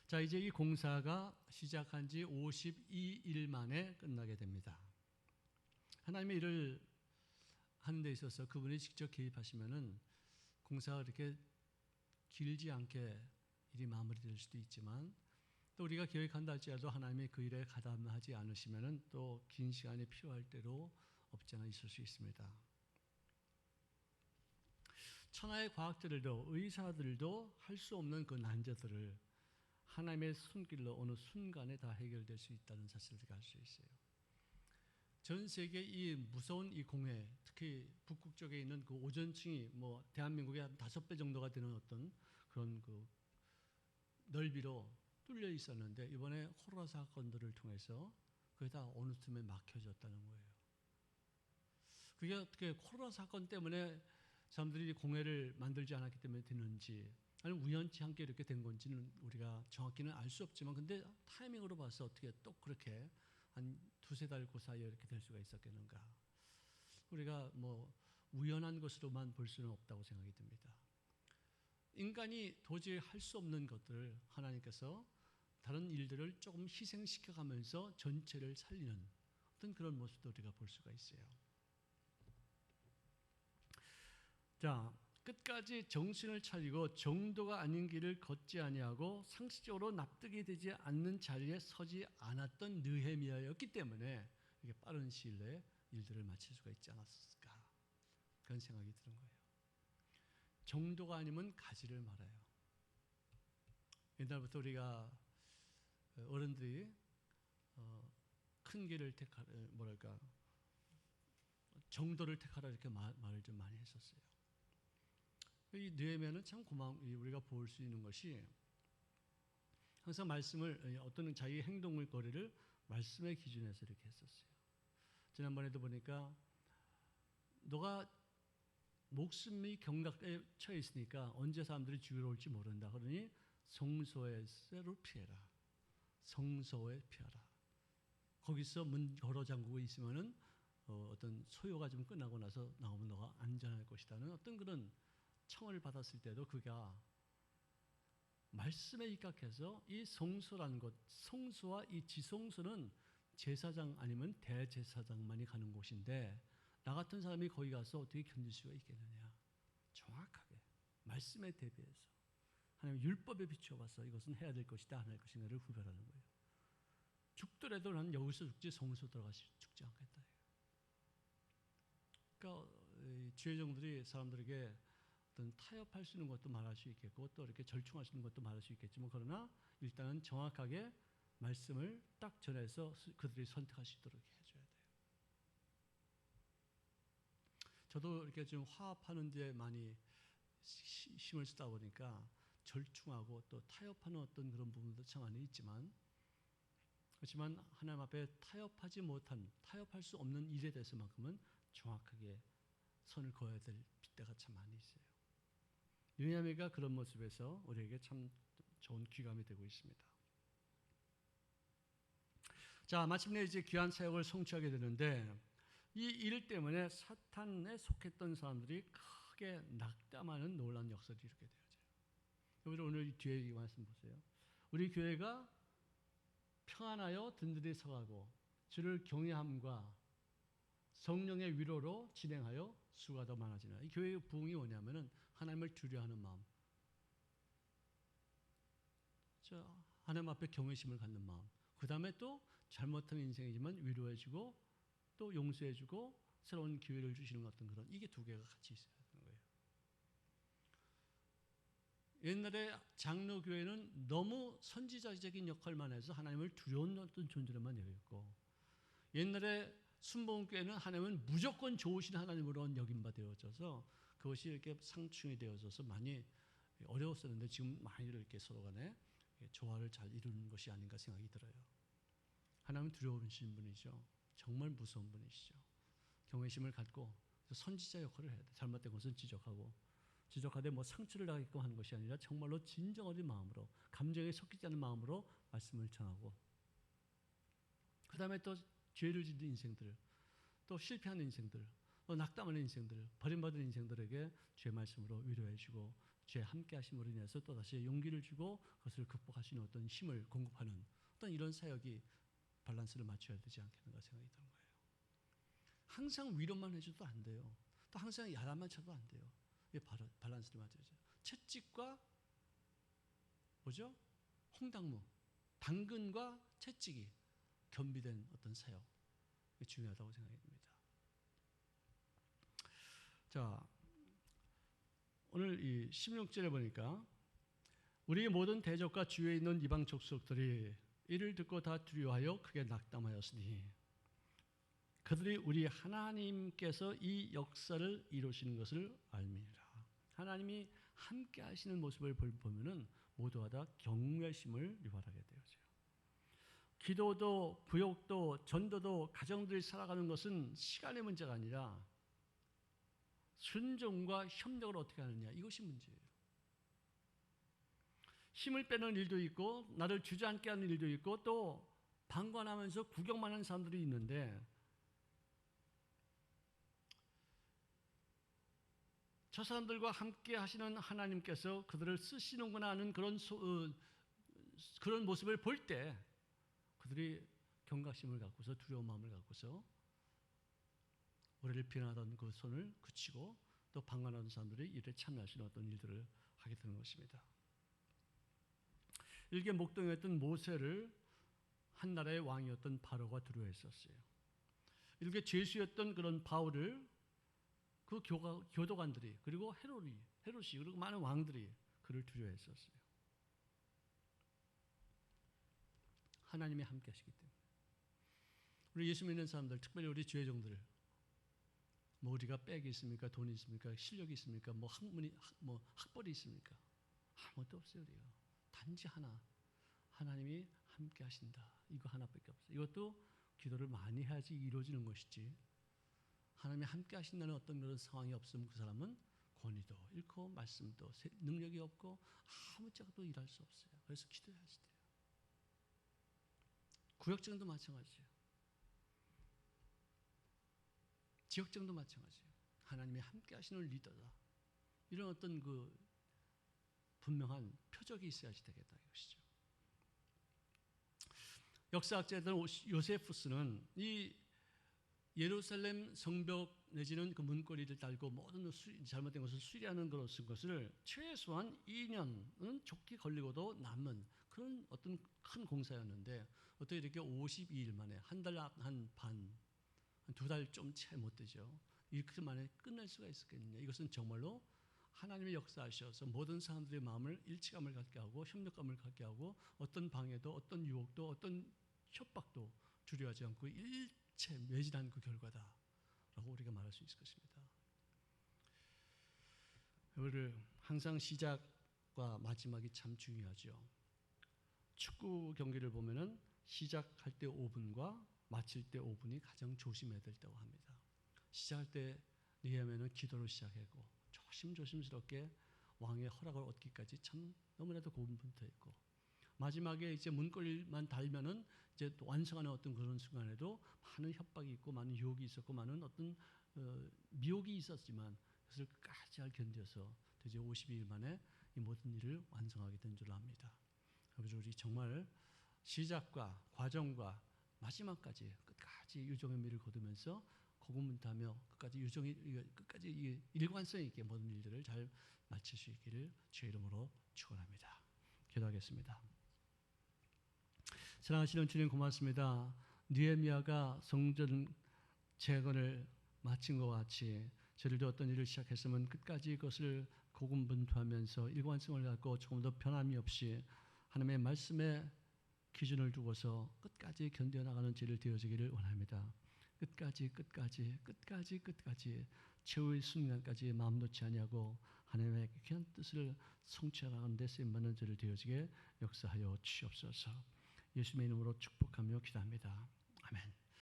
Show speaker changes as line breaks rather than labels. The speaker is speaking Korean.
자, 이제 이 공사가 시작한 지 52일 만에 끝나게 됩니다. 하나님의 일을 하는 데 있어서 그분이 직접 개입하시면은 공사가 이렇게 길지 않게 일이 마무리될 수도 있지만, 또 우리가 계획한다 할지라도 하나님이 그 일에 가담하지 않으시면은 또 긴 시간이 필요할 때로 없지 않아 있을 수 있습니다. 천하의 과학자들도 의사들도 할 수 없는 그 난제들을 하나님의 손길로 어느 순간에 다 해결될 수 있다는 사실을 알 수 있어요. 전 세계 이 무서운 이 공해, 특히 북극 쪽에 있는 그 오존층이 뭐 대한민국의 한 5배 정도가 되는 어떤 그런 그 넓이로 뚫려 있었는데, 이번에 코로나 사건들을 통해서 그게 다 어느 틈에 막혀졌다는 거예요. 그게 어떻게 코로나 사건 때문에 사람들이 공해를 만들지 않았기 때문에 되는지, 아니면 우연치 않게 이렇게 된 건지는 우리가 정확히는 알 수 없지만, 근데 타이밍으로 봐서 어떻게 또 그렇게 한 2-3달 그 사이에 이렇게 될 수가 있었겠는가. 우리가 뭐 우연한 것으로만 볼 수는 없다고 생각이 듭니다. 인간이 도저히 할 수 없는 것들을 하나님께서 다른 일들을 조금 희생시켜 가면서 전체를 살리는 어떤 그런 모습도 우리가 볼 수가 있어요. 자, 끝까지 정신을 차리고 정도가 아닌 길을 걷지 아니하고 상식적으로 납득이 되지 않는 자리에 서지 않았던 느헤미야였기 때문에 이렇게 빠른 시일 내에 일들을 마칠 수가 있지 않았을까, 그런 생각이 드는 거예요. 정도가 아니면 가지를 말아요. 옛날부터 우리가 어른들이 큰 길을 정도를 택하라 이렇게 말을 좀 많이 했었어요. 이 느헤미야는 참 우리가 볼 수 있는 것이, 항상 말씀을, 어떤 자기의 행동을 거리를 말씀의 기준에서 이렇게 했었어요. 지난번에도 보니까 너가 목숨이 경각에 처해 있으니까 언제 사람들이 죽이러 올지 모른다. 그러니 성소에서로 피해라. 성소에 피하라. 거기서 문 걸어 잠그고 있으면은 어떤 소요가 좀 끝나고 나서 나오면 너가 안전할 것이다는 어떤 그런 청을 받았을 때도 그가 말씀에 입각해서 이 성소라는 것, 성소와 이 지성소는 제사장 아니면 대제사장만이 가는 곳인데 나 같은 사람이 거기 가서 어떻게 견딜 수가 있겠느냐. 정확하게 말씀에 대비해서 하나님 율법에 비추어 봐서 이것은 해야 될 것이다, 안 할 것인가를 구별하는 거예요. 죽더라도 나는 여기서 죽지 성소 들어가서 죽지 않겠다. 그러니까 지회종들이 사람들에게 어떤 타협할 수 있는 것도 말할 수 있겠고 또 이렇게 절충할 수 있는 것도 말할 수 있겠지만, 그러나 일단은 정확하게 말씀을 딱 전해서 그들이 선택할 수 있도록 해줘야 돼요. 저도 이렇게 좀 화합하는 데 많이 힘을 쓰다 보니까 절충하고 또 타협하는 어떤 그런 부분도 참 많이 있지만, 그렇지만 하나님 앞에 타협할 수 없는 일에 대해서만큼은 정확하게 선을 그어야 될 때가 참 많이 있어요. 느헤미야가 그런 모습에서 우리에게 참 좋은 귀감이 되고 있습니다. 자, 마침내 이제 귀한 사역을 성취하게 되는데, 이 일 때문에 사탄에 속했던 사람들이 크게 낙담하는 놀라운 역설이 이렇게 되어져요. 여러분 오늘 뒤에 이 말씀 보세요. 우리 교회가 평안하여 든든히 서가고 주를 경외함과 성령의 위로로 진행하여 수가 더 많아지나. 이 교회의 부흥이 뭐냐면은 하나님을 두려워하는 마음, 하나님 앞에 경외심을 갖는 마음, 그 다음에 또 잘못한 인생이지만 위로해주고 또 용서해주고 새로운 기회를 주시는 어떤 그런, 이게 두 개가 같이 있어야 하는 거예요. 옛날에 장로교회는 너무 선지자적인 역할만 해서 하나님을 두려운 어떤 존재로만 여겼고, 옛날에 순복음교회는 하나님은 무조건 좋으신 하나님으로 여김바 되어져서 그것이 이렇게 상충이 되어져서 많이 어려웠었는데, 지금 많이 이렇게 서로 간에 조화를 잘 이루는 것이 아닌가 생각이 들어요. 하나님은 두려우신 분이죠. 정말 무서운 분이시죠. 경외심을 갖고 선지자 역할을 해야 돼. 잘못된 것은 지적하되 뭐 상처를 당하게끔 하는 것이 아니라 정말로 진정 어린 마음으로, 감정에 섞이지 않은 마음으로 말씀을 전하고, 그 다음에 또 죄를 짓는 인생들, 또 실패하는 인생들, 또 낙담하는 인생들, 버림받은 인생들에게 주의 말씀으로 위로해주고 주의 함께 하심으로 인해서 또다시 용기를 주고 그것을 극복할 수 있는 어떤 힘을 공급하는 어떤 이런 사역이 밸런스를 맞춰야 되지 않겠는가 생각이 드는 거예요. 항상 위로만 해줘도 안 돼요. 또 항상 야단만 쳐도 안 돼요. 이게 밸런스를 맞춰야죠. 채찍과 뭐죠? 홍당무, 당근과 채찍이 겸비된 어떤 사역, 중요하다고 생각이 듭니다. 자, 오늘 이 16절에 보니까 우리 모든 대적과 주위에 있는 이방 족속들이 이를 듣고 다 두려워하여 크게 낙담하였으니 그들이 우리 하나님께서 이 역사를 이루시는 것을 알미니라. 하나님이 함께 하시는 모습을 보면은 모두가 다 경외심을 유발하게 되어져요. 기도도 부욕도 전도도 가정들이 살아가는 것은 시간의 문제가 아니라 순종과 협력을 어떻게 하느냐, 이것이 문제예요. 힘을 빼는 일도 있고 나를 주저앉게 하는 일도 있고 또 방관하면서 구경만 하는 사람들이 있는데 저 사람들과 함께 하시는 하나님께서 그들을 쓰시는구나 하는 그런 모습을 볼 때 그들이 경각심을 갖고서 두려운 마음을 갖고서 우리를 비난하던 그 손을 그치고 또 방관하는 사람들이 일에 참여할 수 있는 어떤 일들을 하게 되는 것입니다. 일개 목동이었던 모세를 한 나라의 왕이었던 바로가 두려워했었어요. 일개 죄수였던 그런 바울을 그 교도관들이 그리고 헤롯이 그리고 많은 왕들이 그를 두려워했었어요. 하나님이 함께 하시기 때문에. 우리 예수 믿는 사람들, 특별히 우리 죄종들, 뭐 우리가 백이 있습니까? 돈이 있습니까? 실력이 있습니까? 뭐 학벌이 있습니까? 아무것도 없어요. 우리가 단지 하나, 하나님이 함께 하신다. 이거 하나밖에 없어요. 이것도 기도를 많이 해야지 이루어지는 것이지, 하나님이 함께 하신다는 어떤 그런 상황이 없으면 그 사람은 권위도 잃고 말씀도 능력이 없고 아무짝도 일할 수 없어요. 그래서 기도해야지 돼요. 구역장도 마찬가지예요. 지역장도 마찬가지예요. 하나님이 함께 하시는 리더다. 이런 어떤 그 분명한 표적이 있어야지 되겠다 이것이죠. 역사학자들 요세푸스는 이 예루살렘 성벽 내지는 그 문고리를 달고 모든 잘못된 것을 수리하는 것을 최소한 2년은 좋게 걸리고도 남은 그런 어떤 큰 공사였는데 어떻게 이렇게 52일 만에 한 달 한 반, 두 달 좀 채 못 되죠. 이렇게 만에 끝낼 수가 있었겠느냐. 이것은 정말로 하나님의 역사하셔서 모든 사람들의 마음을 일치감을 갖게 하고 협력감을 갖게 하고 어떤 방해도 어떤 유혹도 어떤 협박도 두려워하지 않고 일체 매진한 그 결과다라고 우리가 말할 수 있을 것입니다. 우리를 항상 시작과 마지막이 참 중요하죠. 축구 경기를 보면은 시작할 때 5분과 마칠 때 5분이 가장 조심해야 된다고 합니다. 시작할 때 느헤미야는 기도로 시작하고 조심스럽게 왕의 허락을 얻기까지 참 너무나도 고군분투했고 마지막에 이제 문고리만 달면은 이제 또 완성하는 어떤 그런 순간에도 많은 협박이 있고 많은 유혹이 있었고 많은 어떤 미혹이 있었지만 그것을 끝까지 잘 견뎌서 드디어 52일 만에 이 모든 일을 완성하게 된 줄 압니다. 그래서 우리 정말 시작과 과정과 마지막까지 끝까지 유종의 미를 거두면서 고군분투하며 끝까지 일관성 있게 모든 일들을 잘 마칠 수 있기를 주의 이름으로 축원합니다. 기도하겠습니다. 사랑하시는 주님 고맙습니다. 느헤미야가 성전 재건을 마친 것 같이 저희들도 어떤 일을 시작했으면 끝까지 그것을 고군분투하면서 일관성을 갖고 조금 더 변함이 없이 하나님의 말씀에 기준을 두고서 끝까지 견뎌나가는 죄를 되어지기를 원합니다. 끝까지 최후의 순간까지 마음 놓지 아니하고 하나님의 귀한 뜻을 성취하는 데 쓰임받는 죄를 되어지게 역사하여 주시옵소서. 예수님의 이름으로 축복하며 기도합니다. 아멘.